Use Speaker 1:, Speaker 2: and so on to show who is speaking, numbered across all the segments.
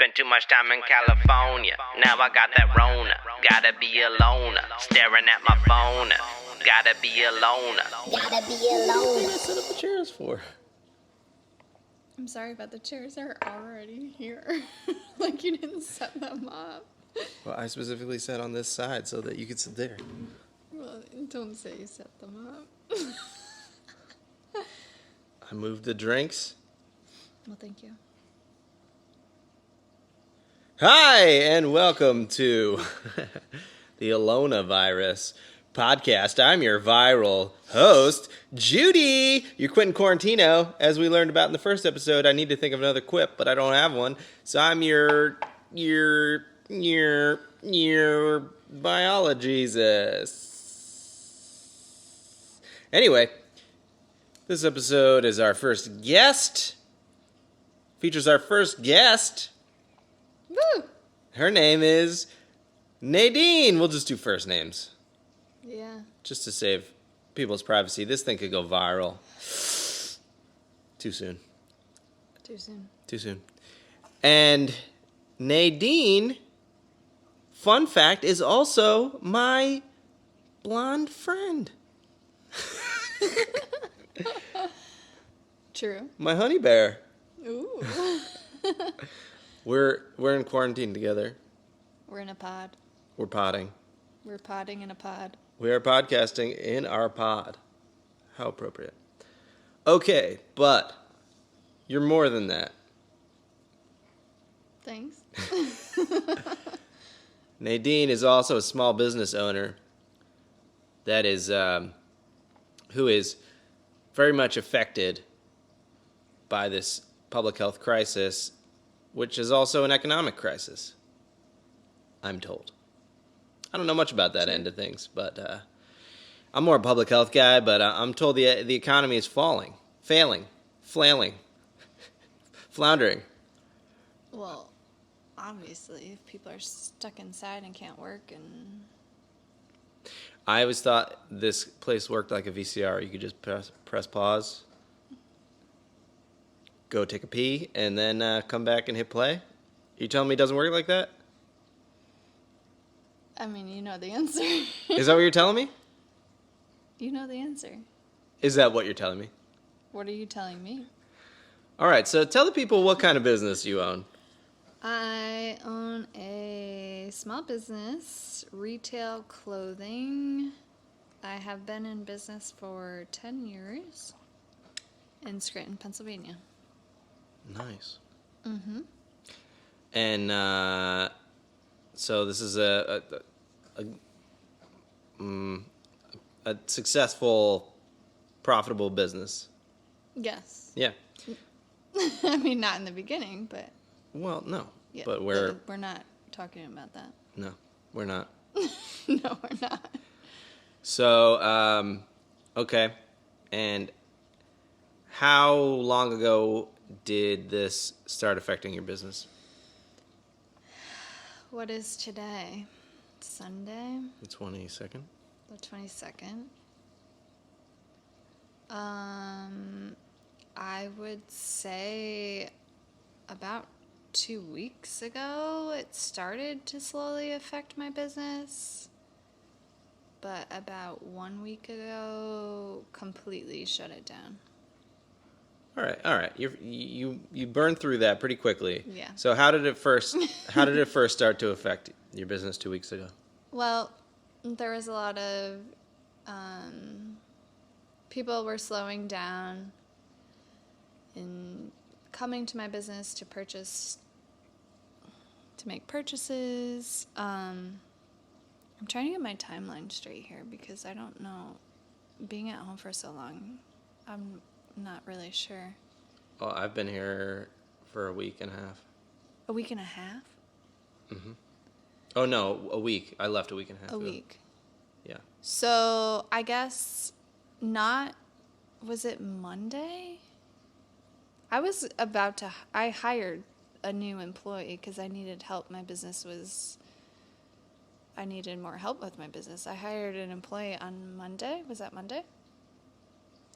Speaker 1: Spent too much time in California. Now I got that Rona. Gotta be a loner. Staring at my phone. Gotta be a loner.
Speaker 2: Gotta be alone.
Speaker 3: What did I set up the chairs for?
Speaker 4: I'm sorry, but the chairs are already here. Like you didn't set them up.
Speaker 3: Well, I specifically sat on this side so that you could sit there.
Speaker 4: Well, don't say you set them up.
Speaker 3: I moved the drinks.
Speaker 4: Well, thank you.
Speaker 3: Hi, and welcome to the Alona Virus podcast. I'm your viral host, Judy. You're Quentin Quarantino. As we learned about in the first episode, I need to think of another quip, but I don't have one. So I'm your biology-sus. Anyway, this episode is our first guest. Features our first guest.
Speaker 4: Woo!
Speaker 3: Her name is Nadine. We'll just do first names.
Speaker 4: Yeah.
Speaker 3: Just to save people's privacy. This thing could go viral. Too soon.
Speaker 4: Too soon.
Speaker 3: Too soon. And Nadine, fun fact, is also my blonde friend.
Speaker 4: True.
Speaker 3: My honey bear.
Speaker 4: Ooh.
Speaker 3: We're in quarantine together.
Speaker 4: We're in a pod.
Speaker 3: We're potting.
Speaker 4: We're podding in a pod.
Speaker 3: We are podcasting in our pod. How appropriate. Okay, but you're more than that.
Speaker 4: Thanks.
Speaker 3: Nadine is also a small business owner that is, who is very much affected by this public health crisis, which is also an economic crisis, I'm told. I don't know much about that end of things, but I'm more a public health guy, but I'm told the economy is flailing, floundering.
Speaker 4: Well, obviously, if people are stuck inside and can't work and...
Speaker 3: I always thought this place worked like a VCR. You could just press pause, go take a pee, and then come back and hit play. You telling me it doesn't work like that?
Speaker 4: I mean, you know the answer.
Speaker 3: Is that what you're telling me?
Speaker 4: You know the answer.
Speaker 3: Is that what you're telling me?
Speaker 4: What are you telling me?
Speaker 3: All right, so tell the people what kind of business you own.
Speaker 4: I own a small business, retail clothing. I have been in business for 10 years in Scranton, Pennsylvania.
Speaker 3: Nice.
Speaker 4: Mm-hmm.
Speaker 3: And so this is a successful, profitable business.
Speaker 4: Yes.
Speaker 3: Yeah.
Speaker 4: I mean, not in the beginning, but...
Speaker 3: Well, no.
Speaker 4: Yeah,
Speaker 3: But we're
Speaker 4: not talking about that.
Speaker 3: no, we're not.
Speaker 4: No, we're not.
Speaker 3: So, okay. And how long ago did this start affecting your business?
Speaker 4: What is today? Sunday,
Speaker 3: The 22nd?
Speaker 4: the 22nd. I would say about 2 weeks ago it started to slowly affect my business. But about 1 week ago, completely shut it down.
Speaker 3: All right. You burned through that pretty quickly.
Speaker 4: Yeah.
Speaker 3: So how did it first start to affect your business 2 weeks ago?
Speaker 4: Well, there was a lot of people were slowing down in coming to my business to make purchases. I'm trying to get my timeline straight here because I don't know. Being at home for so long, I'm not really sure.
Speaker 3: Oh, I've been here for a week and a half.
Speaker 4: A week and a half?
Speaker 3: Mm-hmm. Oh, no, a week. I left a week and a half ago.
Speaker 4: A week.
Speaker 3: Yeah.
Speaker 4: So I guess was it Monday? I hired a new employee because I needed help. I needed more help with my business. I hired an employee on Monday. Was that Monday?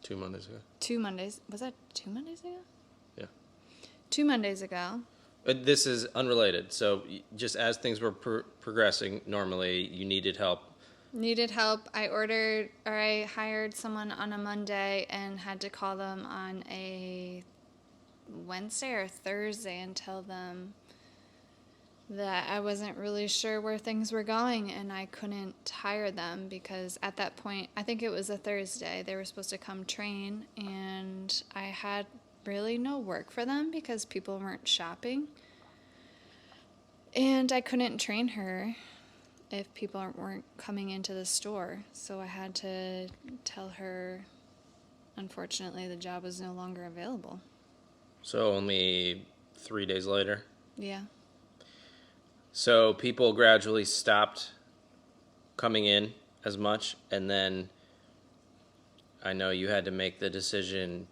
Speaker 3: 2 Mondays ago.
Speaker 4: 2 Mondays. Was that 2 Mondays ago?
Speaker 3: Yeah.
Speaker 4: 2 Mondays ago.
Speaker 3: This is unrelated. So just as things were progressing normally, you needed help.
Speaker 4: Needed help. I hired someone on a Monday and had to call them on a Wednesday or Thursday and tell them that I wasn't really sure where things were going and I couldn't hire them because at that point, I think it was a Thursday, they were supposed to come train and I had really no work for them because people weren't shopping. And I couldn't train her if people weren't coming into the store. So I had to tell her, unfortunately, the job was no longer available.
Speaker 3: So only 3 days later.
Speaker 4: Yeah.
Speaker 3: So people gradually stopped coming in as much, and then I know you had to make the decision.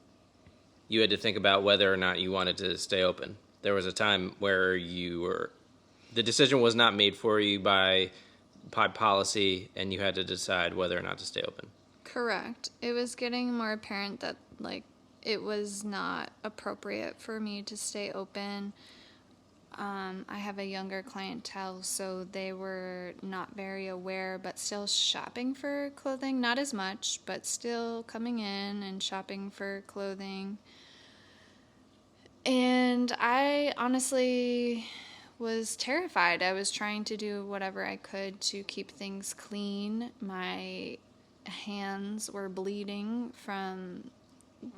Speaker 3: You had to think about whether or not you wanted to stay open. There was a time where the decision was not made for you by policy, and you had to decide whether or not to stay open.
Speaker 4: Correct. It was getting more apparent that, it was not appropriate for me to stay open. I have a younger clientele, so they were not very aware, but still shopping for clothing. Not as much, but still coming in and shopping for clothing. And I honestly was terrified. I was trying to do whatever I could to keep things clean. My hands were bleeding from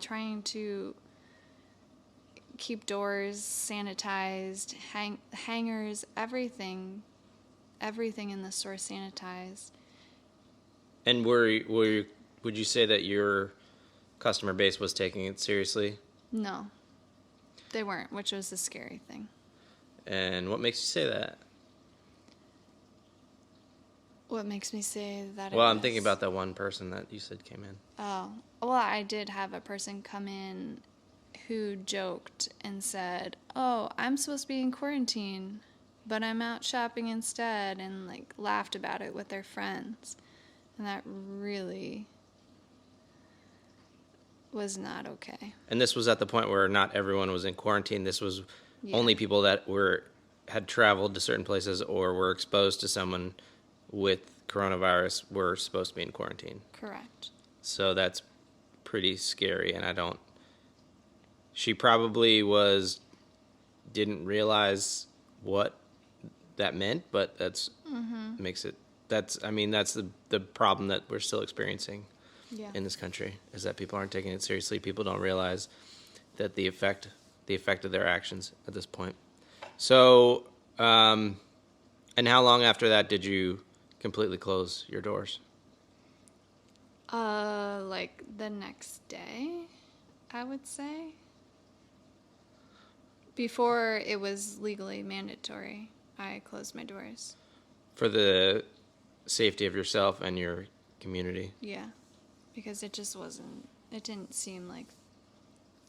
Speaker 4: trying to keep doors sanitized, hangers, everything in the store sanitized.
Speaker 3: And would you say that your customer base was taking it seriously?
Speaker 4: No, they weren't, which was the scary thing.
Speaker 3: And what makes you say that?
Speaker 4: What makes me say that?
Speaker 3: Well, I'm thinking about that one person that you said came in.
Speaker 4: Oh, well, I did have a person come in who joked and said, "Oh, I'm supposed to be in quarantine, but I'm out shopping instead," and laughed about it with their friends. And that really was not okay.
Speaker 3: And this was at the point where not everyone was in quarantine. This was only people that had traveled to certain places or were exposed to someone with coronavirus were supposed to be in quarantine.
Speaker 4: Correct.
Speaker 3: So that's pretty scary, and she probably didn't realize what that meant, but makes it, that's the problem that we're still experiencing in this country, is that people aren't taking it seriously. People don't realize that the effect of their actions at this point. So, and how long after that did you completely close your doors?
Speaker 4: The next day, I would say. Before it was legally mandatory, I closed my doors.
Speaker 3: For the safety of yourself and your community?
Speaker 4: Yeah, because it didn't seem like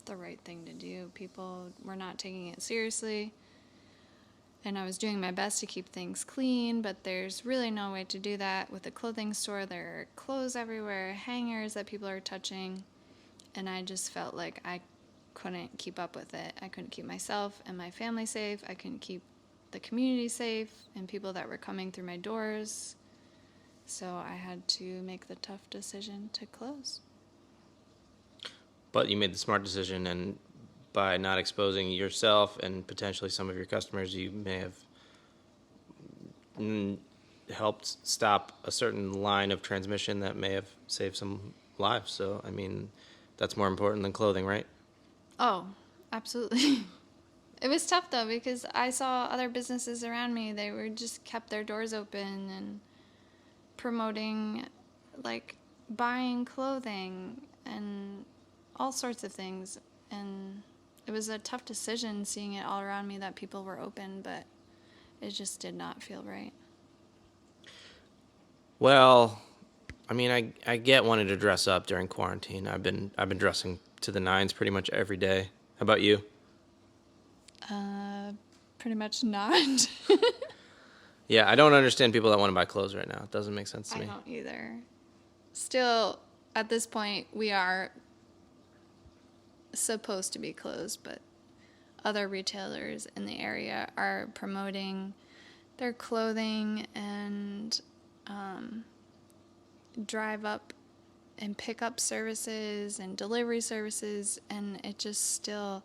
Speaker 4: the right thing to do. People were not taking it seriously. And I was doing my best to keep things clean, but there's really no way to do that with a clothing store. There are clothes everywhere, hangers that people are touching, and I just felt like I couldn't keep up with it. I couldn't keep myself and my family safe. I couldn't keep the community safe and people that were coming through my doors. So I had to make the tough decision to close.
Speaker 3: But you made the smart decision, and by not exposing yourself and potentially some of your customers, you may have helped stop a certain line of transmission that may have saved some lives. So, that's more important than clothing, right?
Speaker 4: Oh, absolutely. It was tough, though, because I saw other businesses around me. They were just kept their doors open and promoting, buying clothing and all sorts of things. And it was a tough decision seeing it all around me that people were open, but it just did not feel right.
Speaker 3: Well, I get wanting to dress up during quarantine. I've been dressing to the nines pretty much every day. How about you?
Speaker 4: Pretty much not.
Speaker 3: Yeah, I don't understand people that want to buy clothes right now. It doesn't make sense to me.
Speaker 4: I don't either. Still, at this point, we are supposed to be closed, but other retailers in the area are promoting their clothing and drive up and pick up services and delivery services, and it just still,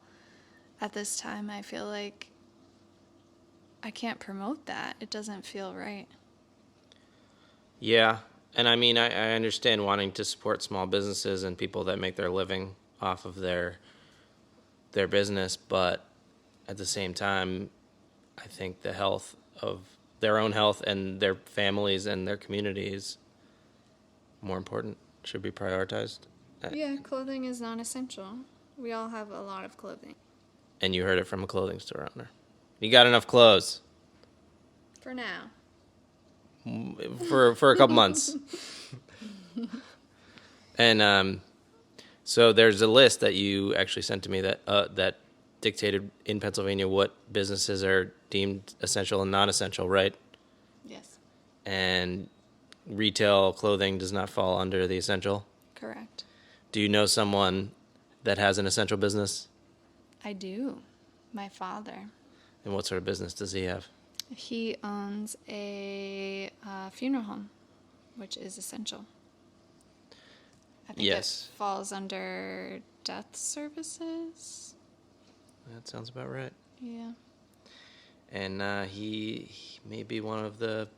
Speaker 4: at this time, I feel like I can't promote that. It doesn't feel right.
Speaker 3: Yeah, and I mean, I understand wanting to support small businesses and people that make their living off of their business, but at the same time, I think the health of their own health and their families and their communities more important, should be prioritized.
Speaker 4: Yeah, clothing is non-essential. We all have a lot of clothing.
Speaker 3: And you heard it from a clothing store owner. You got enough clothes
Speaker 4: For now.
Speaker 3: for a couple months. And so there's a list that you actually sent to me that dictated in Pennsylvania what businesses are deemed essential and non-essential, right?
Speaker 4: Yes.
Speaker 3: And retail clothing does not fall under the essential.
Speaker 4: Correct.
Speaker 3: Do you know someone that has an essential business?
Speaker 4: I do. My father.
Speaker 3: And what sort of business does he have?
Speaker 4: He owns a funeral home, which is essential. I think
Speaker 3: Yes.
Speaker 4: it falls under death services.
Speaker 3: That sounds about right.
Speaker 4: Yeah.
Speaker 3: And he may be one of the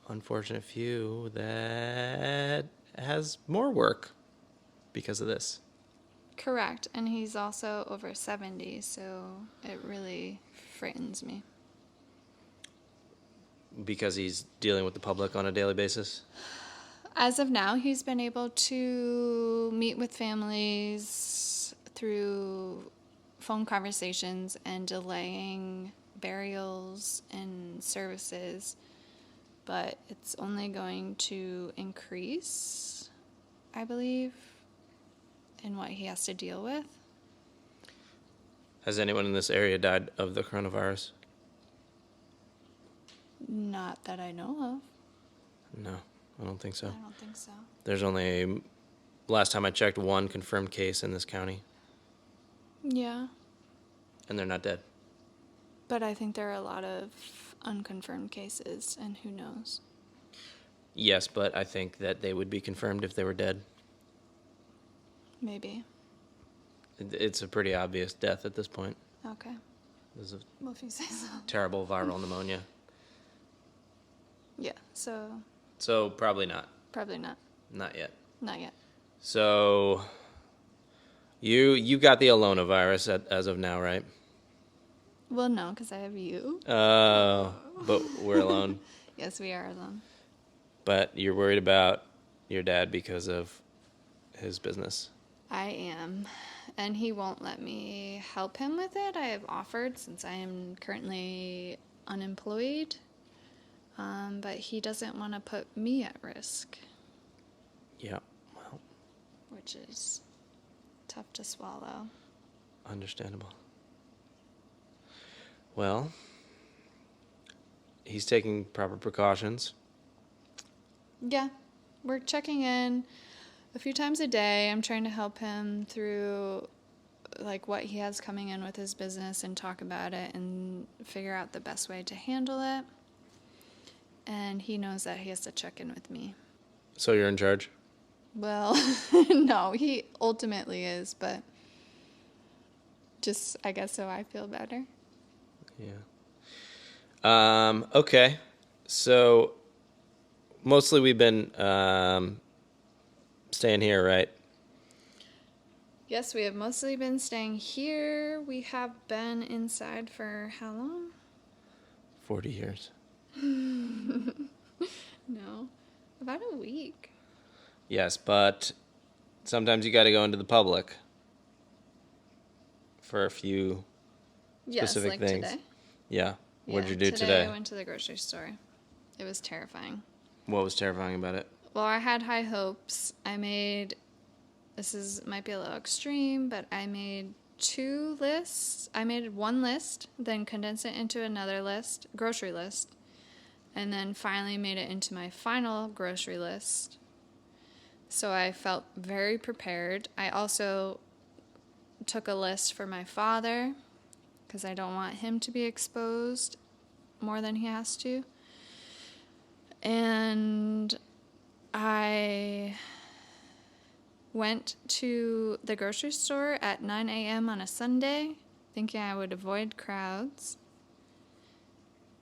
Speaker 3: unfortunate few that has more work because of this.
Speaker 4: Correct. And he's also over 70, so it really frightens me.
Speaker 3: Because he's dealing with the public on a daily basis?
Speaker 4: As of now, he's been able to meet with families through phone conversations and delaying burials and services, but it's only going to increase, I believe, in what he has to deal with.
Speaker 3: Has anyone in this area died of the coronavirus?
Speaker 4: Not that I know
Speaker 3: No, I don't think so.
Speaker 4: of. I don't think so.
Speaker 3: There's only, last time I checked, one confirmed case in this county,
Speaker 4: Yeah,
Speaker 3: and they're not dead.
Speaker 4: but I think there are a lot of unconfirmed cases, and who knows?
Speaker 3: Yes, but I think that they would be confirmed if they were dead.
Speaker 4: Maybe.
Speaker 3: It's a pretty obvious death at this point.
Speaker 4: Okay.
Speaker 3: This is a
Speaker 4: Well, if you say so.
Speaker 3: terrible viral pneumonia.
Speaker 4: Yeah, so
Speaker 3: So probably not.
Speaker 4: probably not.
Speaker 3: Not yet.
Speaker 4: Not yet.
Speaker 3: So you got the Alona virus as of now, right?
Speaker 4: Well, no, because I have you.
Speaker 3: But we're alone.
Speaker 4: Yes, we are alone.
Speaker 3: But you're worried about your dad because of his business.
Speaker 4: I am. And he won't let me help him with it. I have offered since I am currently unemployed. But he doesn't want to put me at risk,
Speaker 3: Yeah, well,
Speaker 4: which is tough to swallow.
Speaker 3: understandable. Well, he's taking proper precautions.
Speaker 4: Yeah, we're checking in a few times a day. I'm trying to help him through like what he has coming in with his business and talk about it and figure out the best way to handle it. And he knows that he has to check in with me.
Speaker 3: So you're in charge?
Speaker 4: Well, no, he ultimately is, but just, I guess, so I feel better.
Speaker 3: Yeah. Okay. So mostly we've been staying here, right?
Speaker 4: Yes, we have mostly been staying here. We have been inside for how long?
Speaker 3: 40 years.
Speaker 4: No, about a week.
Speaker 3: Yes, but sometimes you got to go into the public for a few specific
Speaker 4: yes, like
Speaker 3: things.
Speaker 4: Today.
Speaker 3: Yeah. What'd you do
Speaker 4: today?
Speaker 3: today?
Speaker 4: I went to the grocery store. It was terrifying.
Speaker 3: What was terrifying about it?
Speaker 4: Well, I had high hopes. Might be a little extreme, but I made 2 lists. I made 1 list, then condensed it into another list, grocery list, and then finally made it into my final grocery list. So I felt very prepared. I also took a list for my father, because I don't want him to be exposed more than he has to. And I went to the grocery store at 9 a.m. on a Sunday, thinking I would avoid crowds.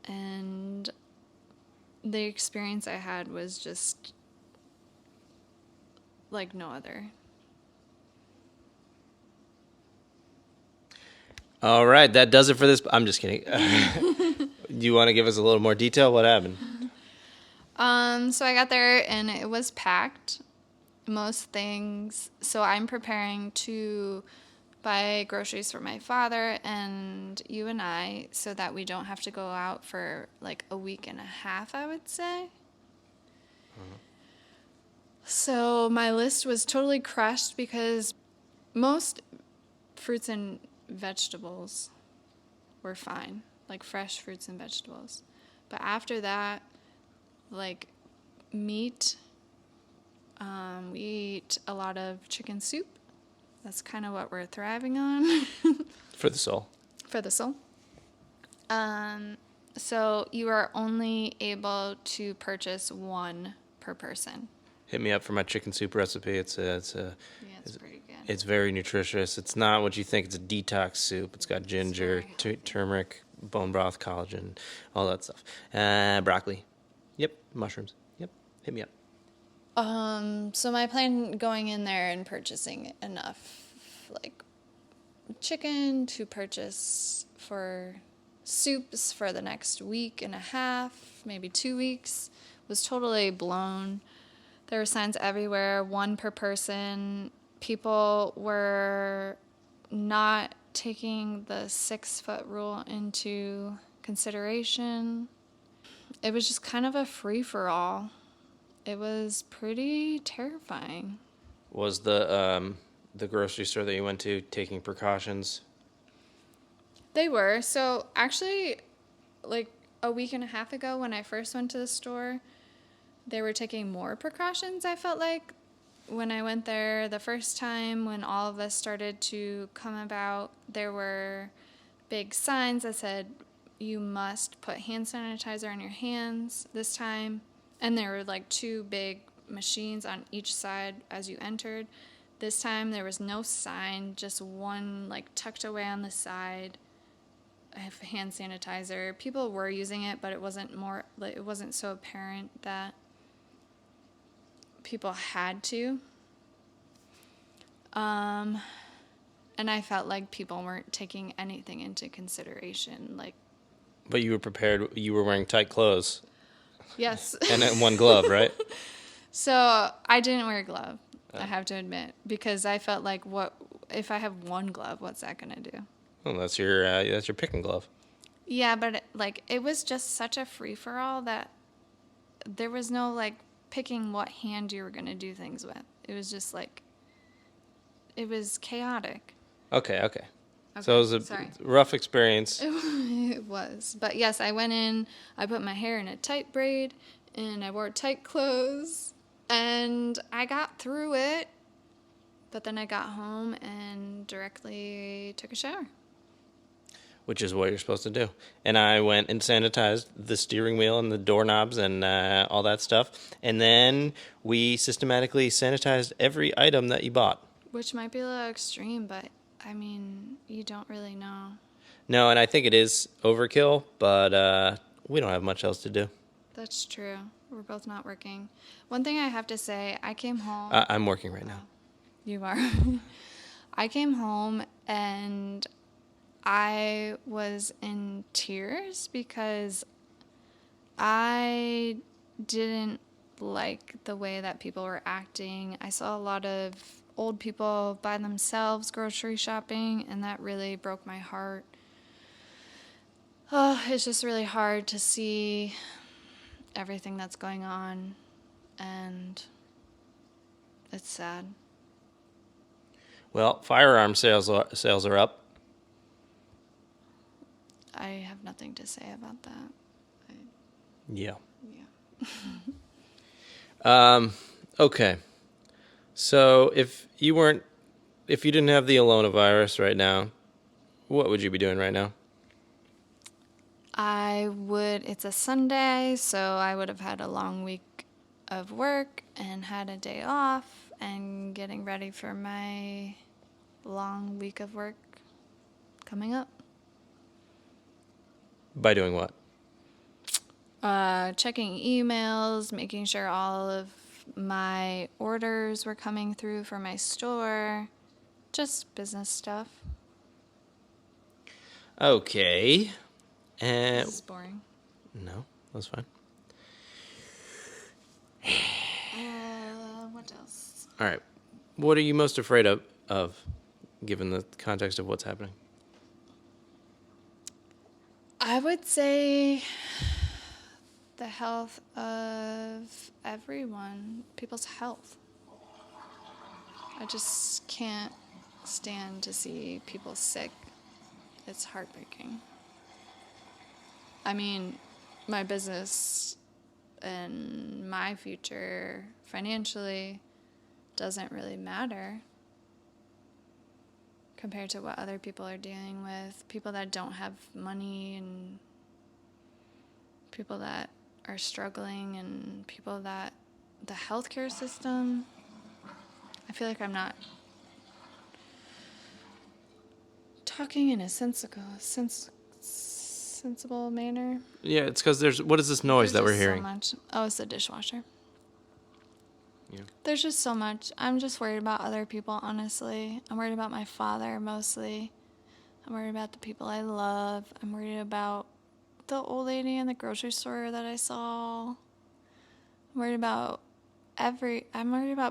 Speaker 4: And the experience I had was just like no other.
Speaker 3: All right, that does it for this. I'm just kidding. Do you want to give us a little more detail? What happened?
Speaker 4: So I got there and it was packed. Most things. So I'm preparing to buy groceries for my father and you and I so that we don't have to go out for like a week and a half, I would say. So my list was totally crushed because most fruits and vegetables were fine, like fresh fruits and vegetables. But after that, like meat, we eat a lot of chicken soup. That's kind of what we're thriving on.
Speaker 3: For the soul.
Speaker 4: For the soul. So you are only able to purchase one per person.
Speaker 3: Hit me up for my chicken soup recipe. It's
Speaker 4: It's pretty good.
Speaker 3: It's very nutritious. It's not what you think. It's a detox soup. It's got ginger, turmeric, bone broth, collagen, all that stuff. Broccoli. Yep. Mushrooms. Yep. Hit me up.
Speaker 4: So my plan going in there and purchasing enough, like, chicken to purchase for soups for the next week and a half, maybe 2 weeks, was totally blown. There were signs everywhere, one per person. People were not taking the 6-foot rule into consideration. It was just kind of a free-for-all. It was pretty terrifying.
Speaker 3: Was the grocery store that you went to taking precautions?
Speaker 4: They were. So actually, like a week and a half ago when I first went to the store, they were taking more precautions, I felt like. When I went there the first time, when all of this started to come about, there were big signs that said, you must put hand sanitizer on your hands this time. And there were like 2 big machines on each side as you entered. This time there was no sign, just one like tucked away on the side of hand sanitizer. People were using it, but it wasn't so apparent that people had to. And I felt like people weren't taking anything into consideration. Like,
Speaker 3: But you were prepared. You were wearing tight clothes.
Speaker 4: yes.
Speaker 3: And then one glove, right?
Speaker 4: So I didn't wear a glove, I have to admit, because I felt like, what if I have one glove? What's that gonna do?
Speaker 3: Well, that's your picking glove.
Speaker 4: Yeah, but it was just such a free for all that there was no like picking what hand you were gonna do things with. It was just like it was chaotic.
Speaker 3: Okay. So it was a rough experience.
Speaker 4: It was. But yes, I went in, I put my hair in a tight braid, and I wore tight clothes, and I got through it. But then I got home and directly took a shower.
Speaker 3: Which is what you're supposed to do. And I went and sanitized the steering wheel and the doorknobs and all that stuff. And then we systematically sanitized every item that you bought.
Speaker 4: Which might be a little extreme, but I mean, you don't really know.
Speaker 3: No, and I think it is overkill, but we don't have much else to do.
Speaker 4: That's true. We're both not working. One thing I have to say, I came home.
Speaker 3: I'm working right now.
Speaker 4: You are. I came home and I was in tears because I didn't like the way that people were acting. I saw a lot of old people by themselves grocery shopping, and that really broke my heart. Oh, it's just really hard to see everything that's going on, and it's sad.
Speaker 3: Well, firearm sales are up.
Speaker 4: I have nothing to say about that.
Speaker 3: Yeah.
Speaker 4: Yeah.
Speaker 3: Okay. So if you didn't have the coronavirus right now, what would you be doing right now?
Speaker 4: It's a Sunday, so I would have had a long week of work and had a day off and getting ready for my long week of work coming up.
Speaker 3: By doing what?
Speaker 4: Checking emails, making sure all of my orders were coming through for my store, just business stuff.
Speaker 3: Okay.
Speaker 4: This is boring.
Speaker 3: No, that's fine.
Speaker 4: What else?
Speaker 3: All right. What are you most afraid of given the context of what's happening?
Speaker 4: I would say the health of everyone, people's health. I just can't stand to see people sick. It's heartbreaking. I mean, my business and my future financially doesn't really matter compared to what other people are dealing with. People that don't have money and people that are struggling and people that the healthcare system, I feel like I'm not talking in a sensible manner.
Speaker 3: Yeah, it's because what is this noise that we're hearing?
Speaker 4: So much. Oh, it's the dishwasher.
Speaker 3: Yeah.
Speaker 4: There's just so much. I'm just worried about other people, honestly. I'm worried about my father, mostly. I'm worried about the people I love. I'm worried about the old lady in the grocery store that I saw. I'm worried about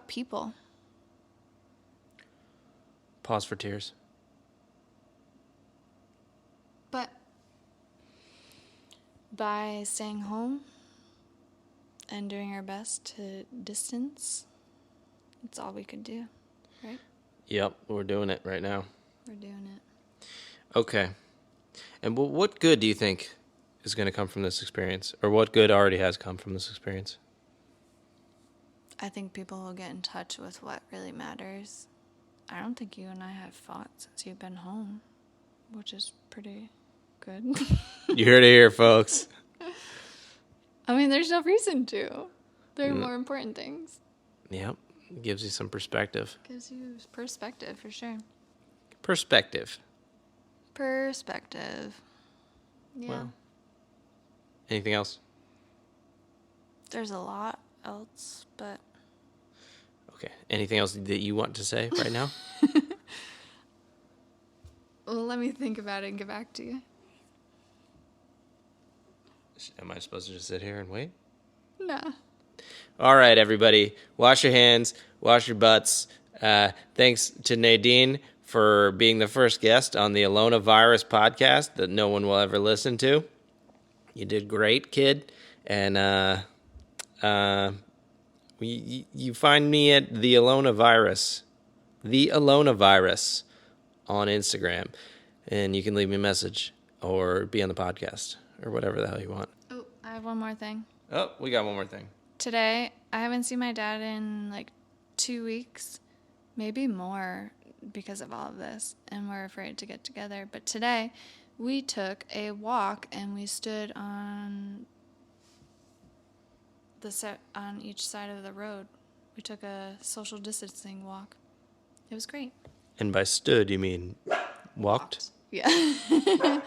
Speaker 4: people.
Speaker 3: Pause for tears.
Speaker 4: But by staying home and doing our best to distance, it's all we could do, right?
Speaker 3: Yep, we're doing it right now.
Speaker 4: We're doing it.
Speaker 3: Okay. And what good do you think is going to come from this experience? Or what good already has come from this experience?
Speaker 4: I think people will get in touch with what really matters. I don't think you and I have fought since you've been home, which is pretty good.
Speaker 3: You heard it here, folks.
Speaker 4: I mean, there's no reason to. There are more important things.
Speaker 3: Yep. It gives you some perspective.
Speaker 4: Gives you perspective, for sure.
Speaker 3: Perspective.
Speaker 4: Yeah.
Speaker 3: Well, anything else?
Speaker 4: There's a lot else, but...
Speaker 3: Okay. Anything else that you want to say right now?
Speaker 4: Well, let me think about it and get back to you.
Speaker 3: Am I supposed to just sit here and wait?
Speaker 4: No.
Speaker 3: All right, everybody. Wash your hands. Wash your butts. Thanks to Nadine for being the first guest on the Alona Virus podcast that no one will ever listen to. You did great, kid. And you find me at the Alona Virus on Instagram. And you can leave me a message or be on the podcast or whatever the hell you want.
Speaker 4: Oh, I have one more thing.
Speaker 3: Oh, we got one more thing.
Speaker 4: Today, I haven't seen my dad in like 2 weeks, maybe more because of all of this, and we're afraid to get together. But today, we took a walk and we stood on each side of the road. We took a social distancing walk. It was great.
Speaker 3: And by stood, you mean walked?
Speaker 4: Yeah.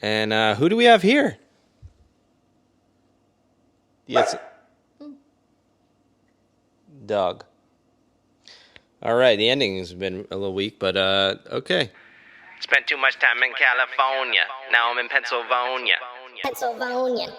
Speaker 3: And who do we have here? Yes. Dog. All right, the ending has been a little weak, but okay.
Speaker 1: Spent too much time in California. Now I'm in Pennsylvania.
Speaker 2: Pennsylvania.